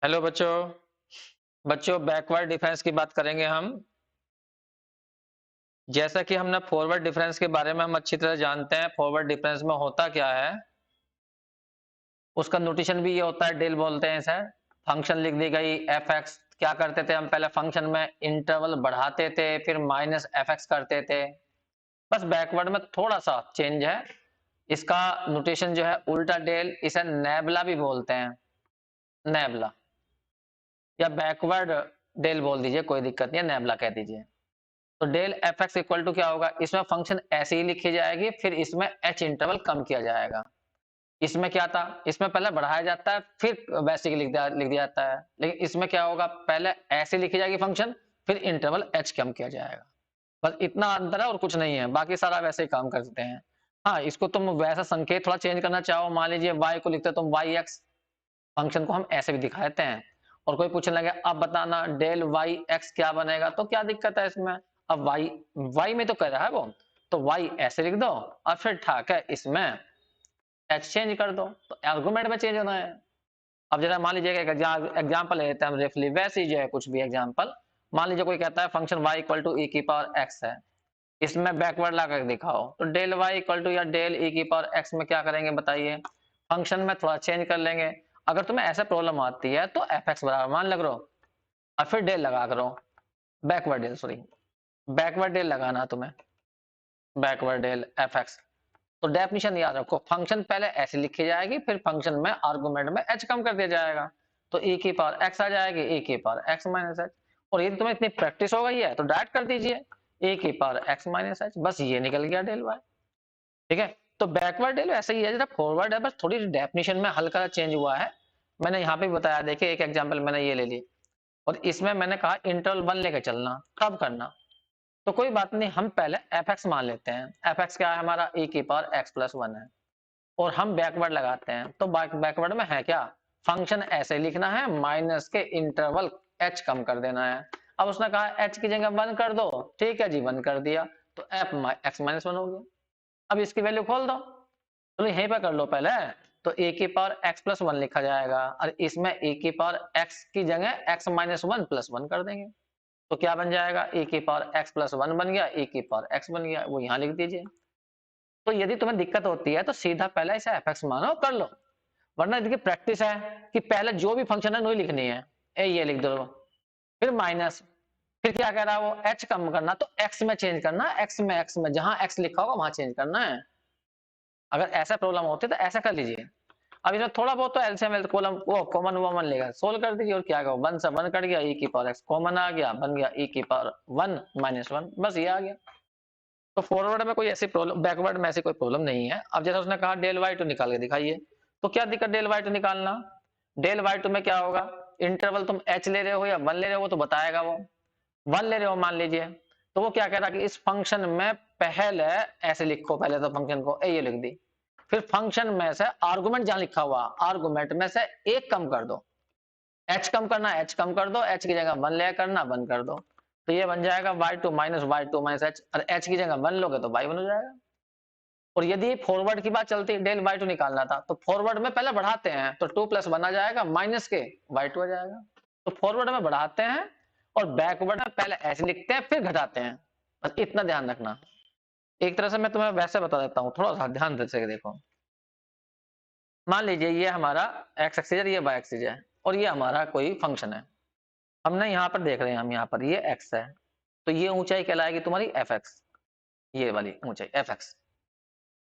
Hello बच्चों। बच्चों backward difference की बात करेंगे हम। जैसा कि हमने फॉरवर्ड डिफरेंस के बारे में हम अच्छी तरह जानते हैं, फॉरवर्ड डिफरेंस में होता क्या है, उसका नोटेशन भी ये होता है, डेल बोलते हैं इसे। फंक्शन लिख दी गई एफ एक्स, क्या करते थे हम पहले फंक्शन में इंटरवल बढ़ाते थे फिर माइनस एफ एक्स करते थे। बस बैकवर्ड में थोड़ा सा चेंज है। इसका नोटेशन जो है उल्टा डेल, इसे नेबला भी बोलते हैं, नेबला या बैकवर्ड डेल बोल दीजिए, कोई दिक्कत नहीं है, नेबला कह दीजिए। तो del F X equal to क्या होगा, इसमें फंक्शन ऐसे ही लिखी जाएगी, फिर इसमें एच इंटरवल कम किया जाएगा। इसमें क्या था, इसमें पहले बढ़ाया जाता है फिर वैसे ही लिख दिया जाता है, लेकिन इसमें क्या होगा, पहले ऐसे लिखी जाएगी फंक्शन, फिर इंटरवल एच कम किया जाएगा। बस इतना अंतर है और कुछ नहीं है, बाकी सारा वैसे ही काम करते हैं। हाँ, इसको तुम वैसा संकेत थोड़ा चेंज करना चाहो, मान लीजिए y को लिखते तुम वाई एक्स, फंक्शन को हम ऐसे भी दिखा देते हैं। और कोई पूछने लगे अब बताना डेल वाई एक्स क्या बनेगा, तो क्या दिक्कत है इसमें। अब वाई वाई में तो कह रहा है वो, तो वाई ऐसे लिख दो और फिर ठाक है इसमें एच चेंज कर दो, तो आर्गुमेंट में चेंज होना है। अब जरा मान लीजिए एक एग्जाम्पल लेते हैं हम रेफली, वैसे ही जो है कुछ भी एग्जाम्पल। मान लीजिए कोई कहता है फंक्शन y इक्वल टू ई की पावर x है, इसमें बैकवर्ड ला कर दिखाओ, तो डेल y इक्वल टू या डेल ई की पावर x में क्या करेंगे बताइए, फंक्शन में थोड़ा चेंज कर लेंगे। अगर तुम्हें ऐसा प्रॉब्लम आती है तो एफ एक्स बराबर मान लग रो और फिर डेल लगा करो, backward del sorry, backward del लगाना तुम्हें, बैकवर्ड डेल एफ एक्स। तो डेफिनेशन याद रखो, फंक्शन पहले ऐसे लिखी जाएगी फिर फंक्शन में आर्गुमेंट में एच कम कर दिया जाएगा, तो e की पावर x आ जाएगी, e की पावर x माइनस एच। और ये तुम्हें इतनी प्रैक्टिस हो गई है तो डायरेक्ट कर दीजिए e की पावर x माइनस एच, बस ये निकल गया डेल y। ठीक है, तो बैकवर्ड डेल ऐसा ही है, जरा फॉरवर्ड है, बस थोड़ी डेफिनेशन में हल्का चेंज हुआ है। मैंने यहाँ पे बताया, देखिए एक एग्जाम्पल मैंने ये ले ली और इसमें मैंने कहा इंटरवल 1 लेके चलना, कब करना, तो कोई बात नहीं, हम पहले एफ एक्स मान लेते हैं। एफ एक्स क्या है हमारा, e की पावर x प्लस 1 है, और हम बैकवर्ड लगाते हैं, तो बैकवर्ड में है क्या, फंक्शन ऐसे लिखना है, माइनस के इंटरवल h कम कर देना है। अब उसने कहा h की जगह 1 कर दो, ठीक है जी 1 कर दिया, तो एफ एक्स माइनस 1 हो गया। अब इसकी वैल्यू खोल दो, तो यहीं पर कर लो पहले, तो ए की पावर x प्लस 1 लिखा जाएगा और इसमें ए की पावर x की जगह x माइनस 1 प्लस 1 कर देंगे, तो क्या बन जाएगा, ए की पावर x प्लस 1 बन गया, ए की पावर x बन गया, वो यहाँ लिख दीजिए। तो यदि तुम्हें दिक्कत होती है तो सीधा पहले इसे एफ एक्स मानो कर लो, वरना देखिए प्रैक्टिस है कि पहले जो भी फंक्शन है वही लिखनी है, ए ये लिख दो, फिर माइनस, फिर क्या कह रहा है वो एच कम करना, तो एक्स में चेंज करना, एक्स में जहां एक्स लिखा होगा वहां चेंज करना है। अगर ऐसा प्रॉब्लम होती है तो ऐसा कर लीजिए। अब इसमें थोड़ा बहुत तो एलसीएम कॉलम वो कॉमन वॉमन लेगा, सोल्व कर दीजिए, और क्या कहो 1 से 1 कट गया, e की पावर x कॉमन आ गया, बन गया e की पावर 1 माइनस 1, बस ये आ गया। तो फॉरवर्ड में कोई ऐसी प्रॉब्लम, बैकवर्ड में ऐसी कोई प्रॉब्लम नहीं है। अब जैसा उसने कहा डेल वाई टू निकाल के दिखाइए, तो क्या दिक्कत डेल वाई टू निकालना, डेल वाई टू में क्या होगा, इंटरवल तुम एच ले रहे हो या 1 ले रहे हो वो तो बताएगा, वो 1 ले रहे हो मान लीजिए, तो वो क्या कह रहा है कि इस फंक्शन में पहले ऐसे लिखो, पहले तो फंक्शन को ये लिख दी, फिर फंक्शन में से आर्गुमेंट जहां लिखा हुआ आर्गुमेंट में से एक कम कर दो, एच कम करना एच कम कर दो, एच की जगह 1 ले करना 1 कर दो, तो ये बन जाएगा y2 माइनस एच, और एच की जगह 1 लोगे तो y1 हो जाएगा। और यदि फॉरवर्ड की बात चलती डेल y2 निकालना था, तो फॉरवर्ड में पहले बढ़ाते हैं, तो 2 प्लस 1 आ जाएगा माइनस के y2 आ जाएगा। तो फॉरवर्ड में बढ़ाते हैं और बैकवर्ड में पहले ऐसे लिखते हैं फिर घटाते हैं, बस इतना ध्यान रखना। एक तरह से मैं तुम्हें वैसे बता देता हूँ, थोड़ा सा ध्यान से देखो। मान लीजिए ये हमारा x एक्सिस है, ये y एक्सिस है, और ये हमारा कोई फंक्शन है, हमने यहाँ पर देख रहे हैं, हम यहाँ पर ये x है, तो ये ऊंचाई कहलाएगी तुम्हारी एफ एक्स, ये वाली ऊंचाई एफ एक्स।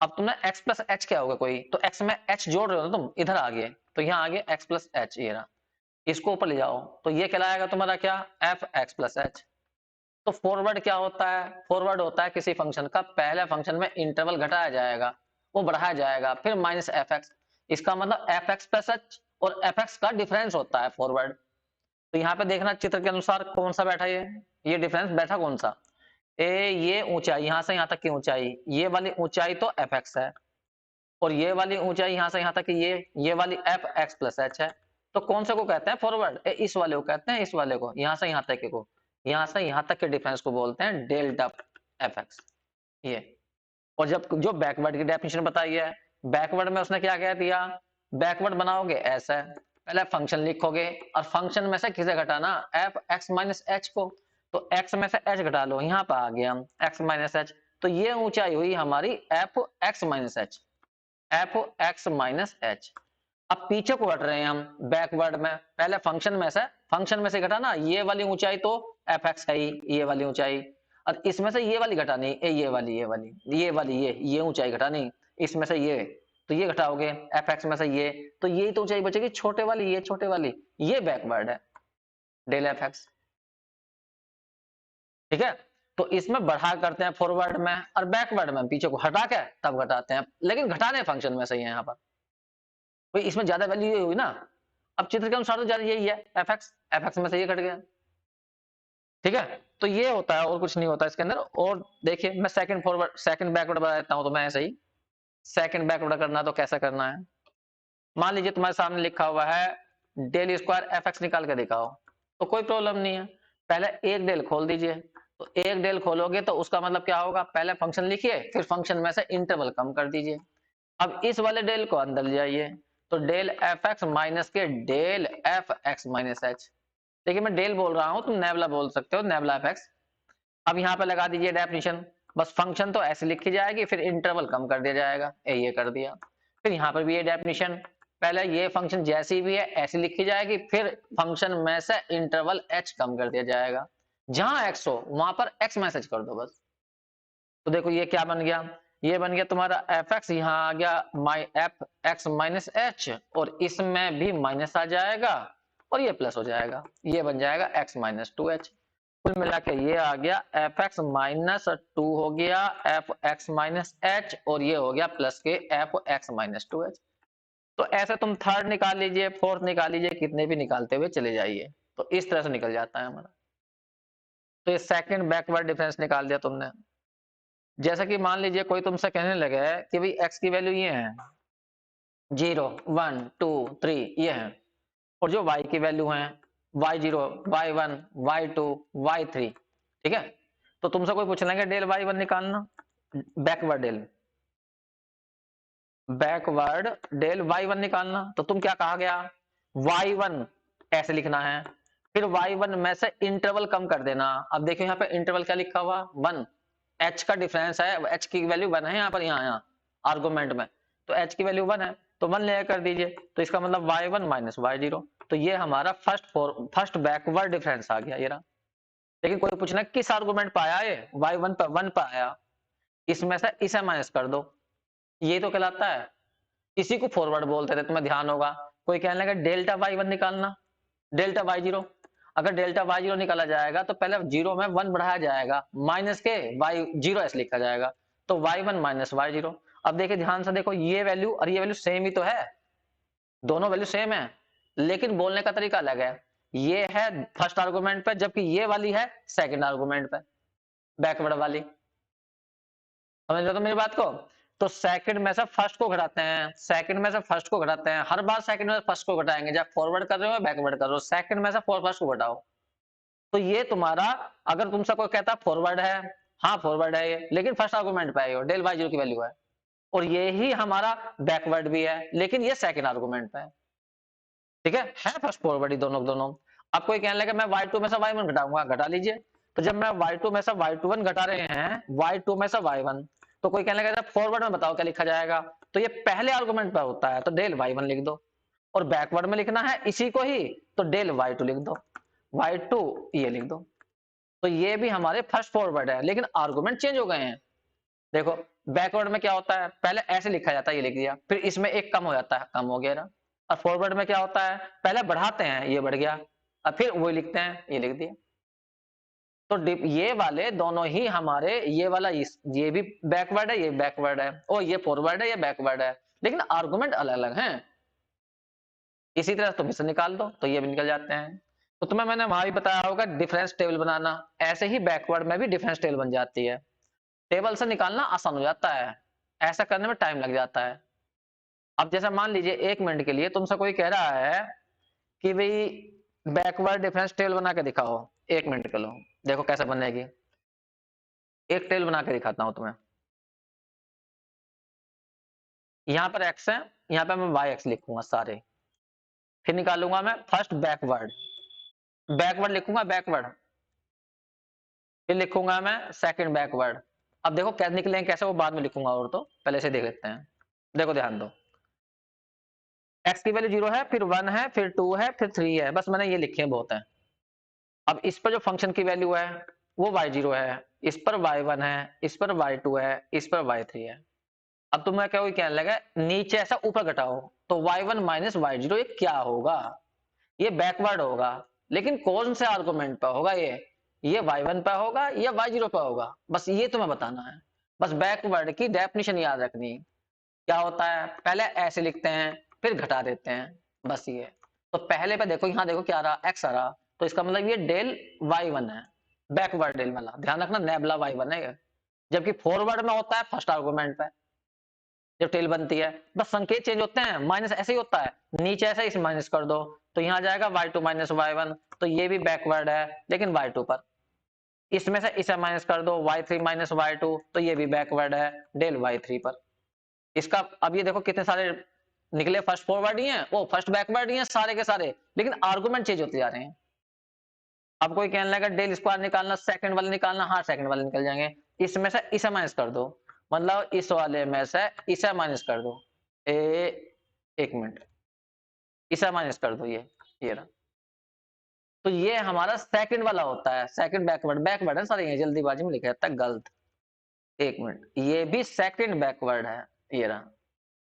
अब तुमने x प्लस एच क्या होगा कोई, तो x में h जोड़ रहे हो ना तुम, इधर आ गए, तो यहाँ आ गए x प्लस एच, ये रहा, इसको ऊपर ले जाओ, तो ये कहलाएगा तुम्हारा क्या, एफ एक्स प्लस एच। तो फॉरवर्ड क्या होता है, फॉरवर्ड होता है किसी फंक्शन का पहले फंक्शन में इंटरवल घटाया जाएगा, वो बढ़ाया जाएगा, फिर माइनस एफ एक्स, इसका मतलब एफ एक्स प्लस एच और एफ एक्स का डिफरेंस होता है फॉरवर्ड। तो यहाँ पे देखना चित्र के अनुसार कौन सा बैठा, ये डिफरेंस बैठा कौन सा, ये ऊंचाई यहाँ से यहाँ तक की ऊंचाई, ये वाली ऊंचाई तो एफ एक्स है, और ये वाली ऊंचाई यहाँ से यहाँ तक की ये वाली एफ एक्स प्लस एच है। तो कौन से को कहते हैं फॉरवर्ड, इस वाले को कहते हैं, इस वाले को, यहाँ से यहाँ तक को, यहाँ से यहाँ तक के डिफरेंस को बोलते हैं डेल्टा एफ एक्स, ये। और जब जो बैकवर्ड की डेफिनेशन बताई है, बैकवर्ड में उसने क्या कह दिया, बैकवर्ड बनाओगे ऐसा है, पहले फंक्शन लिखोगे और फंक्शन में से किसे घटाना, एफ एक्स माइनस एच को, तो एक्स में से एच घटा लो, यहाँ पर आ गया एक्स माइनस एच, तो ये ऊंचाई हुई हमारी F X minus H, F X minus H. अब पीछे को हट रहे हैं हम बैकवर्ड में, पहले फंक्शन में से घटाना, ये वाली ऊंचाई तो एफ एक्स है ही, ये वाली ऊंचाई, और इसमें से ये वाली घटानी, ये ऊंचाई घटानी, इसमें से ये, तो ये घटाओगे एफ एक्स में से ये, तो यही तो ऊंचाई बचेगी छोटे वाली, ये छोटे वाली, ये बैकवर्ड है डेल एफ एक्स। ठीक है, तो इसमें बढ़ा करते हैं फॉरवर्ड में, और बैकवर्ड में पीछे को हटा के तब घटाते हैं, लेकिन घटाने फंक्शन में से ही है यहाँ पर, भाई इसमें ज्यादा वैल्यू ये हुई ना, अब चित्र के अनुसार तो ज्यादा यही है एफ एक्स में से ये कट गया। ठीक है, तो ये होता है और कुछ नहीं होता इसके अंदर। और देखिए मैं सेकंड बैकवर्ड बना देता हूं, तो मैं ऐसे ही सेकंड बैकवर्ड करना, तो कैसा करना है, मान लीजिए तुम्हारे सामने लिखा हुआ है डेल स्क्वायर एफ एक्स निकाल के दिखाओ, तो कोई प्रॉब्लम नहीं है, पहले एक डेल खोल दीजिए, तो एक डेल खोलोगे तो उसका मतलब क्या होगा, पहले फंक्शन लिखिए फिर फंक्शन में से इंटरवल कम कर दीजिए। अब इस वाले डेल को अंदर ले जाइए, तो डेल एफ एक्स माइनस के del F X minus H, देखिए मैं डेल बोल रहा हूं, तुम नेबला बोल सकते हो, नेबला एफ एक्स। अब यहाँ पे लगा दीजिए डेफिनेशन, बस फंक्शन तो ऐसे लिखी जाएगी, फिर इंटरवल कम कर दिया जाएगा, ये कर दिया। फिर यहाँ पर भी ये डेफिनेशन, पहले ये फंक्शन जैसी भी है ऐसी लिखी जाएगी, फिर फंक्शन में से इंटरवल एच कम कर दिया जाएगा, जहां एक्स हो वहां पर एक्स मैसेज कर दो बस। तो देखो ये क्या बन गया, ये बन गया तुम्हारा एफ एक्स, यहाँ आ गया माई एफ एक्स माइनस एच, और इसमें भी माइनस आ जाएगा और ये प्लस हो जाएगा, ये बन जाएगा एक्स माइनस टू एच। कुल मिला के ये आ गया एफ एक्स माइनस टू हो गया एफ एक्स माइनस एच, और ये हो गया प्लस के F X minus two H. तो ऐसे तुम थर्ड निकाल लीजिए, फोर्थ निकाल लीजिए, कितने भी निकालते हुए चले जाइए, तो इस तरह से निकल जाता है हमारा। तो ये सेकंड बैकवर्ड डिफरेंस निकाल दिया तुमने। जैसा कि मान लीजिए कोई तुमसे कहने लगे कि भाई एक्स की वैल्यू ये है 0 1 2 3 ये है, और जो y की वैल्यू है y0 y1 y2 y3, ठीक है, तो तुमसे कोई पूछ लेंगे डेल y1 निकालना, backward del, backward del y1 निकालना, तो तुम क्या कहा गया, y1 ऐसे लिखना है, फिर y1 में से इंटरवल कम कर देना। अब देखिए यहाँ पे इंटरवल क्या लिखा हुआ 1, h का डिफरेंस है, h की वैल्यू 1 है यहाँ पर, यहाँ आर्गुमेंट में, तो h की वैल्यू 1 है, तो 1 ले कर दीजिए, तो इसका मतलब y1 माइनस y0, तो ये हमारा फर्स्ट बैकवर्ड डिफरेंस आ गया ये रहा। लेकिन कोई पूछना किस आर्गुमेंट पे आया, ये y1 पर 1 पे आया, इसमें से इसे माइनस कर दो, ये तो कहलाता है, इसी को फॉरवर्ड बोलते थे, तुम्हें ध्यान होगा। कोई कहने लगा डेल्टा y1 निकालना, डेल्टा y0, अगर डेल्टा y0 निकाला जाएगा तो पहले जीरो में 1 बढ़ाया जाएगा, माइनस के y0 ऐसे लिखा जाएगा, तो y1 माइनस y0। अब देखिए ध्यान से देखो, ये वैल्यू और ये वैल्यू सेम ही तो है, दोनों वैल्यू सेम है, लेकिन बोलने का तरीका अलग है, ये है फर्स्ट आर्गुमेंट पे, जबकि ये वाली है सेकंड आर्गुमेंट पे, बैकवर्ड वाली। समझ रहे हो मेरी बात को, तो सेकंड में से फर्स्ट को घटाते हैं, सेकंड में से फर्स्ट को घटाते हैं, हर बार सेकंड में से फर्स्ट को घटाएंगे, जब फॉरवर्ड कर रहे हो बैकवर्ड कर रहे हो, सेकंड में से फर्स्ट को घटाओ, तो ये तुम्हारा, अगर तुमसे कोई कहता फॉरवर्ड है, हाँ फॉरवर्ड है ये, लेकिन फर्स्ट आर्गुमेंट पे है, डेल बाई जीरो की वैल्यू है, और ये ही हमारा बैकवर्ड भी है, लेकिन ये सेकंड आर्गुमेंट पे है। ठीक है फर्स्ट फॉरवर्ड ही दोनों दोनों। अब कोई कहने लगा मैं y2 में से y1 घटाऊंगा, घटा लीजिए, तो जब मैं y2 में से y21 घटा रहे हैं y2 में से y1, तो कोई कहने लगा फॉरवर्ड में बताओ क्या लिखा जाएगा, तो ये पहले आर्गुमेंट पे होता है, तो डेल y1 लिख दो, और बैकवर्ड में लिखना है इसी को ही, तो डेल y2 लिख दो, y2 ये लिख दो। तो ये भी हमारे फर्स्ट फॉरवर्ड है, लेकिन आर्गुमेंट चेंज हो गए हैं। देखो बैकवर्ड में क्या होता है, पहले ऐसे लिखा जाता है, ये लिख दिया, फिर इसमें एक कम हो जाता है, कम हो गया ना। और फॉरवर्ड में क्या होता है, पहले बढ़ाते हैं, ये बढ़ गया, और फिर वो लिखते हैं, ये लिख दिया। तो ये वाले दोनों ही हमारे, ये वाला ये भी बैकवर्ड है, ये बैकवर्ड है, और ये फॉरवर्ड है, ये बैकवर्ड है, लेकिन आर्गुमेंट अलग अलग हैं। इसी तरह तुम इसे निकाल दो तो ये भी निकल जाते हैं। तो तुम्हें मैंने वहां भी बताया होगा डिफरेंस टेबल बनाना, ऐसे ही बैकवर्ड में भी डिफरेंस टेबल बन जाती है, टेबल से निकालना आसान हो जाता है, ऐसा करने में टाइम लग जाता है। अब जैसा मान लीजिए 1 मिनट के लिए तुमसे कोई कह रहा है कि भाई बैकवर्ड डिफरेंस टेबल बना के दिखाओ, 1 मिनट के लो, देखो कैसे बनेगी, एक टेबल बना के दिखाता हूं तुम्हें। यहाँ पर एक्स है, यहाँ पे मैं वाई एक्स लिखूंगा सारे, फिर निकालूंगा मैं फर्स्ट बैकवर्ड, बैकवर्ड लिखूंगा बैकवर्ड, फिर लिखूंगा मैं सेकंड बैकवर्ड। अब देखो कैसे निकलेंगे कैसे वो बाद में लिखूंगा, और तो पहले से देख लेते हैं। देखो ध्यान दो, x की वैल्यू 0 है, फिर 1 है, फिर 2 है, फिर 3 है, बस मैंने ये लिखे हैं बहुत है। अब इस पर जो फंक्शन की वैल्यू है वो y0 है, इस पर y1 है, इस पर y2 है, इस पर y3 है। अब तुम्हें क्या कहने लगा नीचे ऐसा ऊपर घटाओ, तो y1 माइनस y0 ये क्या होगा, ये बैकवर्ड होगा, लेकिन कौन से आर्गुमेंट पे होगा ये y1 पे होगा या y0 पे होगा, बस ये तुम्हें बताना है। बस बैकवर्ड की डेफिनेशन याद रखनी है। क्या होता है, पहले ऐसे लिखते हैं फिर घटा देते हैं, बस ये। तो पहले पे देखो, यहाँ देखो क्या आ रहा, x आ रहा, तो इसका मतलब ये डेल y1 है, बैकवर्ड डेल वाला, ध्यान रखना नेबला y1 है ये। जबकि फॉरवर्ड में होता है फर्स्ट आर्गुमेंट पे जब टेल बनती है, बस संकेत चेंज होते हैं, माइनस ऐसे ही होता है, नीचे ऐसे इसे माइनस कर दो, तो यहाँ जाएगा y2 माइनस y1, तो ये भी बैकवर्ड है लेकिन y2 पर। इसमें से इसे माइनस कर दो y3 माइनस y2, तो ये भी बैकवर्ड है डेल y3 पर। इसका अब ये देखो कितने सारे निकले, फर्स्ट फॉरवर्ड ही है, वो फर्स्ट बैकवर्ड ही है सारे के सारे, लेकिन आर्गुमेंट चेंज होते जा रहे हैं। अब कोई कहने लगा डेल स्क्वायर निकालना, सेकंड वाले निकालना, हाँ सेकंड वाले निकल जाएंगे। इसमें से इसे माइनस कर दो, मतलब इस वाले में से इसे माइनस कर दो, एक मिनट, इसे माइनस कर दो, ये रहा। तो ये हमारा सेकंड वाला होता है, सेकंड बैकवर्ड, बैकवर्ड है सारे, ये जल्दीबाजी में लिखा जाता है गलत, एक मिनट, ये भी सेकंड बैकवर्ड है, ये रहा,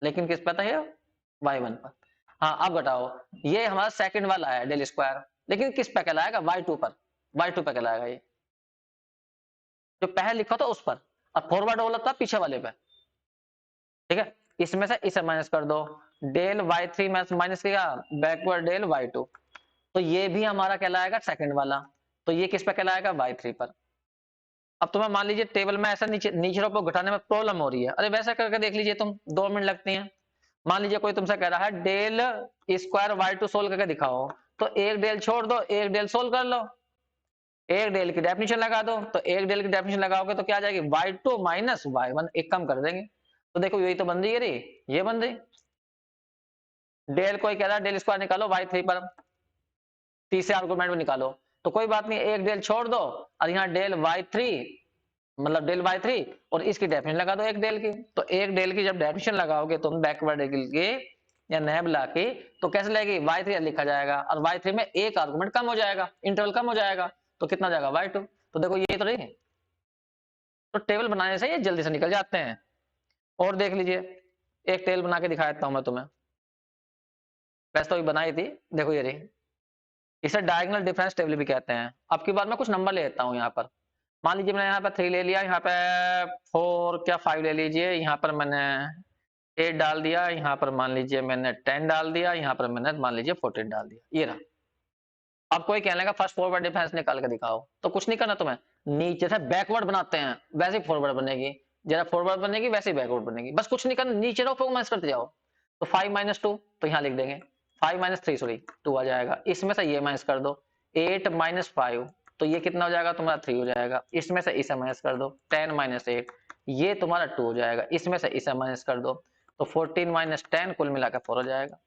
लेकिन किस पता है y1 पर। हाँ अब घटाओ, ये हमारा सेकंड वाला है डेल स्क्वायर, लेकिन किस पे कहलाएगा, y2 पर, y2 पे कहलाएगा ये, जो पहले लिखा था उस पर, अब फॉरवर्ड वाला था पीछे वाले पे, ठीक है। इसमें से इसे माइनस कर दो, डेल y3 माइनस किया बैकवर्ड डेल y2, तो ये भी हमारा कहलाएगा सेकंड वाला, तो ये किस पे कहलाएगा y3 पर। अब तुम्हें मान लीजिए टेबल में ऐसा नीचे नीचे रो को घटाने में प्रॉब्लम हो रही है, अरे वैसा करके देख लीजिए तुम, 2 मिनट लगती हैं। मान लीजिए कोई तुमसे कह रहा है डेल स्क्वायर y2 सोल्व करके दिखाओ, तो एक डेल छोड़ दो, एक डेल सोल्व कर लो, एक डेल की डेफिनेशन लगा दो, तो एक डेल की डेफिनेशन लगाओगे तो क्या आ जाएगी y2 माइनस y1, एक कम कर देंगे, तो देखो यही तो बन रही है रे, ये बन रही। डेल कोई कह रहा है डेल स्क्वायर निकालो y3 पर, तीसरे आर्गुमेंट में निकालो, तो कोई बात नहीं, एक डेल छोड़ दो, और यहाँ डेल y3 मतलब डेल y3 और इसकी डेफिनेशन लगा दो एक डेल की, तो एक डेल की जब डेफिनेशन लगाओगे तुम बैकवर्ड की या नेबला की, तो कैसे लगेगी y3 लिखा जाएगा, और y3 में एक आर्गुमेंट कम हो जाएगा, इंटरवल कम हो जाएगा, तो कितना जाएगा y2, तो देखो ये तो रही है। तो टेबल बनाने से ये जल्दी से निकल जाते हैं। और देख लीजिए, एक टेबल बना के दिखा देता हूं मैं तुम्हें, वैसे तो अभी बनाई थी, देखो ये रही, इसे डायगोनल डिफरेंस टेबल भी कहते हैं। अब की बार मैं कुछ नंबर ले लेता हूँ यहाँ पर, मान लीजिए मैंने यहाँ पर 3 ले लिया, यहाँ पे 4 क्या 5 ले लीजिए, यहाँ पर मैंने 8 डाल दिया, यहाँ पर मान लीजिए मैंने 10 डाल दिया, यहाँ पर मैंने मान लीजिए 14 डाल दिया, ये रहा। अब कोई कहने लगा फर्स्ट फॉरवर्ड डिफरेंस निकाल के दिखाओ, तो कुछ नहीं करना तुम्हें, नीचे से बैकवर्ड बनाते हैं, वैसे ही फॉरवर्ड बनेगी, जरा फॉरवर्ड बनेगी वैसे ही बैकवर्ड बनेगी, बस कुछ नहीं करना, नीचे रहो माइनस करते जाओ। तो 5 माइनस 2, तो यहाँ लिख देंगे 5 माइनस 3 सॉरी 2 आ जाएगा, इसमें से ये माइनस कर दो 8 माइनस 5, तो ये कितना हो जाएगा तुम्हारा 3 हो जाएगा, इसमें से इसे माइनस कर दो 10 माइनस 8, ये तुम्हारा 2 हो जाएगा, इसमें से इसे माइनस कर दो, तो 14 माइनस 10 कुल मिलाकर 4 हो जाएगा।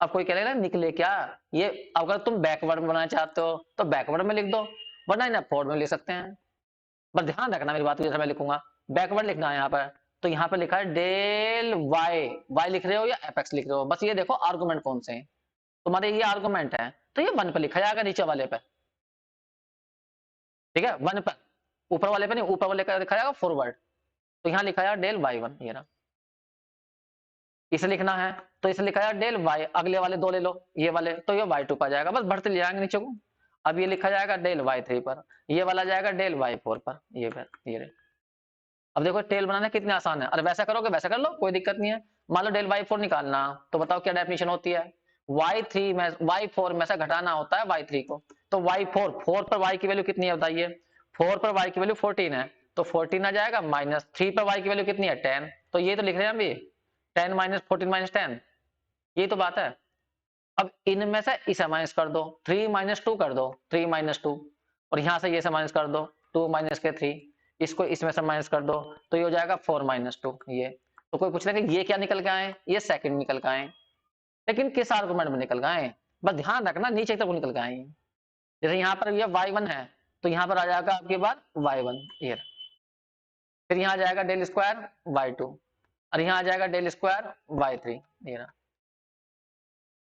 अब कोई कहेगा निकले क्या ये, अगर तुम बैकवर्ड में बनाना चाहते हो तो बैकवर्ड में लिख दो, वरना इन्हें फॉरवर्ड में लिख सकते हैं। पर ध्यान रखना मेरी बात, जैसे मैं लिखूंगा बैकवर्ड लिखना है यहाँ पर, तो यहाँ पर लिखा है डेल वाई लिख रहे हो या एफ एक्स लिख रहे हो, बस ये देखो आर्गुमेंट कौन से हैं तुम्हारे, ये आर्गुमेंट है, तो ये 1 पे लिखा जाएगा नीचे वाले पे, ठीक है 1 पर, ऊपर वाले पे नहीं, ऊपर वाले का लिखा जाएगा फॉरवर्ड, तो यहाँ लिखा जाएगा डेल y1, ये ना इसे लिखना है, तो इसे लिखा जाएगा डेल y, अगले वाले 2 ले लो ये वाले, तो ये y2 पर जाएगा, बस बढ़ते ले जाएंगे नीचे को। अब ये लिखा जाएगा डेल y3 पर, ये वाला जाएगा डेल y4 पर, ये रे। अब देखो टेल बनाना कितने आसान है, अरे वैसा करोगे वैसा कर लो, कोई दिक्कत नहीं है। मान लो डेल y4 निकालना, तो बताओ क्या डेफिनेशन होती है, y3 में y4 में से घटाना होता है y3 को, तो y4 4 पर y की वैल्यू कितनी है बताइए, 4 पर y की वैल्यू 14 है, तो 14 आ जाएगा, माइनस 3 पर y की वैल्यू कितनी है 10, तो ये तो लिख रहे हैं अभी 10 माइनस 14 माइनस 10, ये तो बात है। अब इनमें से इसे माइनस कर दो, 3 माइनस 2 कर दो, 3 माइनस 2, और यहां से ये से माइनस कर दो 2 माइनस के 3, इसको इसमें से माइनस कर दो, तो ये हो जाएगा 4 माइनस 2, ये। तो कोई पूछ रहा है कि ये क्या निकल के आए, ये सेकंड निकल के आए, लेकिन किस आर्गुमेंट में निकल के आए, बस ध्यान रखना नीचे तक वो निकल के आएंगे। जैसे यहाँ पर ये y1 है तो यहाँ पर आ जाएगा आपके बाद y1 ये, फिर यहाँ आ जाएगा डेल स्क्वायर y2 और यहाँ आ जाएगा डेल स्क्वायर y3 ये रहा।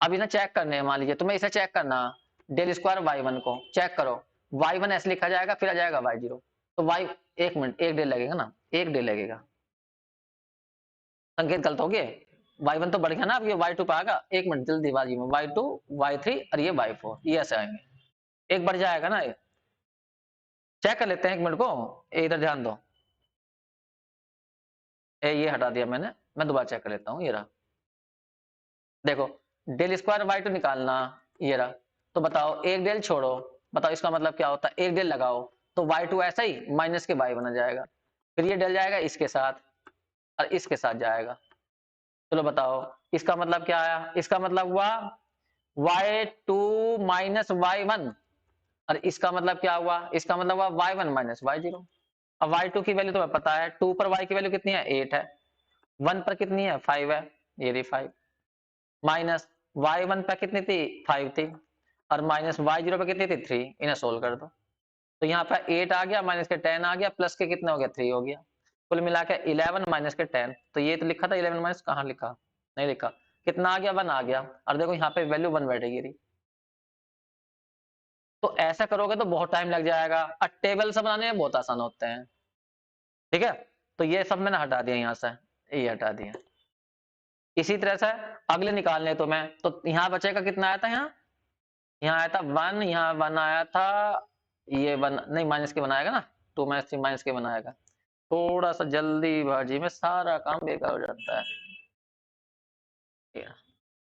अब इन्हें चेक करने हैं, मान लीजिए तुम्हें इसे चेक करना, डेल स्क्वायर y1 को चेक करो, y1 ऐसे लिखा जाएगा फिर आ जाएगा y0, तो y, एक मिनट, एक डेल लगेगा ना, एक डेल लगेगा, संकेत गलत हो गए, y1 तो बढ़ गया ना, अब ये y2 पे आएगा, एक मिनट जल्दीबाजी में y2 y3 और ये y4 ये ऐसे आएंगे, एक बढ़ जाएगा ना ये। चेक कर लेते हैं एक मिनट को, इधर ध्यान दो, ये हटा दिया मैंने, मैं दोबारा चेक कर लेता हूँ, ये रहा देखो, डेल स्क्वायर y2 निकालना ये रहा, तो बताओ एक डेल छोड़ो, बताओ इसका मतलब क्या होता है, एक डेल लगाओ तो y2 ऐसा ही माइनस के y बना जाएगा, फिर ये डेल जाएगा इसके साथ और इसके साथ जाएगा, चलो बताओ इसका मतलब क्या आया, इसका मतलब हुआ y2 माइनस y1 और इसका मतलब क्या हुआ, इसका मतलब हुआ y1 माइनस y0। अब y2 की वैल्यू तुम्हें पता है, 2 पर y की वैल्यू कितनी है 8 है, 1 पर कितनी है 5 है, ये रही 5, माइनस y1 पर कितनी थी 5 थी और माइनस y0 पर कितनी थी 3, इन्हें सोल्व कर दो, तो यहाँ पर 8 आ गया, माइनस के 10 आ गया, प्लस के कितने हो गया 3 हो गया, कुल मिला के 11 माइनस के 10, तो ये तो लिखा था 11 माइनस, कहाँ लिखा, नहीं लिखा, कितना आ गया 1 आ गया, और देखो यहाँ पे वैल्यू 1 बैठेगी रही। तो ऐसा करोगे तो बहुत टाइम लग जाएगा, और टेबल से बनाने में बहुत आसान होते हैं, ठीक है, तो ये सब मैंने हटा दिया यहाँ से, ये हटा दिया। इसी तरह से अगले निकालने तो मैं, तो यहाँ बचेगा कितना आया था, यहाँ आया था 1, यहाँ 1 आया था, ये 1 नहीं माइनस के बनाएगा ना, 2 माइनस 3 माइनस के बनाएगा, थोड़ा सा जल्दीबाजी में सारा काम बेकार हो जाता है।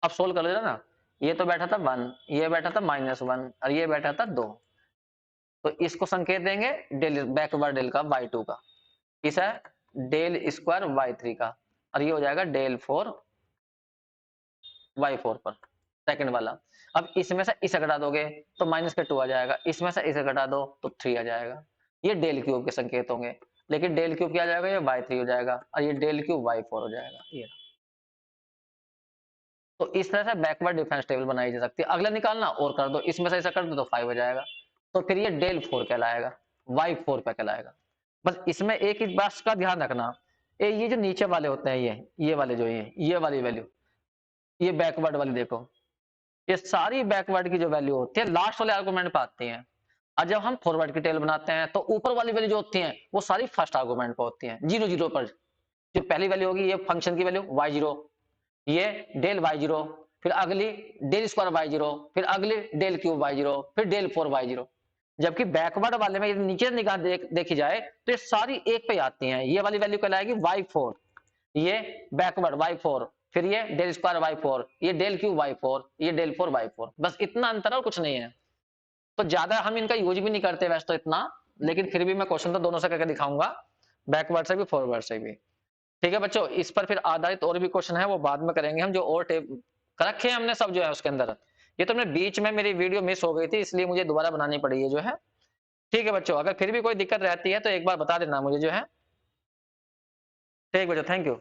अब सोल्व कर लेना ना, ये तो बैठा था 1, ये बैठा था -1 और ये बैठा था 2, तो इसको संकेत देंगे डेल बैकवर्ड डेल का y2 का, किस है डेल स्क्वायर y3 का, और ये हो जाएगा डेल 4 y4 पर सेकंड वाला। अब इसमें से इसे घटा दोगे तो माइनस के 2 आ जाएगा, इसमें से इसे घटा दो तो 3 आ जाएगा, ये डेल क्यूब के संकेत होंगे, लेकिन डेल क्यूब क्या आ जाएगा, ये y3 हो जाएगा और ये डेल क्यूब y4 हो जाएगा ये। तो इस तरह से बैकवर्ड डिफरेंस टेबल बनाई जा सकती है। अगला निकालना और कर दो, इसमें से ऐसा कर दो तो 5 हो जाएगा, तो फिर ये डेल 4 कहलाएगा, y4 पे कहलाएगा। बस इसमें एक ही बात का ध्यान रखना, ये जो नीचे वाले होते हैं, ये वाले जो ये वाली वैल्यू, ये बैकवर्ड वाली देखो, ये सारी बैकवर्ड की जो वैल्यू होती है लास्ट वाले आर्गुमेंट पे आती है, और जब हम फॉरवर्ड की टेबल बनाते हैं तो ऊपर वाली वैल्यू जो होती है वो सारी फर्स्ट आर्गुमेंट पे होती है, 0 0 पर जो पहली वैल्यू होगी ये फंक्शन की वैल्यू y0, ये डेल y0, फिर अगली डेल स्क्वायर y0, फिर अगली डेल क्यूब y0, फिर डेल 4 y0। जबकि बैकवर्ड वाले में नीचे निकाल देखी जाए तो ये सारी एक पे आती हैं, ये वाली वैल्यू कहलाएगी y4, ये बैकवर्ड y4, फिर ये डेल स्क्वायर y4, ये डेल क्यूब y4, ये डेल 4 y4, बस इतना अंतर और कुछ नहीं है। तो ज्यादा हम इनका यूज भी नहीं करते वैसे तो इतना, लेकिन फिर भी मैं क्वेश्चन तो दोनों से करके दिखाऊंगा, बैकवर्ड से भी फॉरवर्ड से भी। ठीक है बच्चों, इस पर फिर आधारित और भी क्वेश्चन है वो बाद में करेंगे हम, जो और रखे हैं हमने सब जो है उसके अंदर। ये तो मैं बीच में मेरी वीडियो मिस हो गई थी इसलिए मुझे दोबारा बनानी पड़ी है जो है। ठीक है बच्चों, अगर फिर भी कोई दिक्कत रहती है तो एक बार बता देना मुझे जो है। ठीक बच्चों, थैंक यू।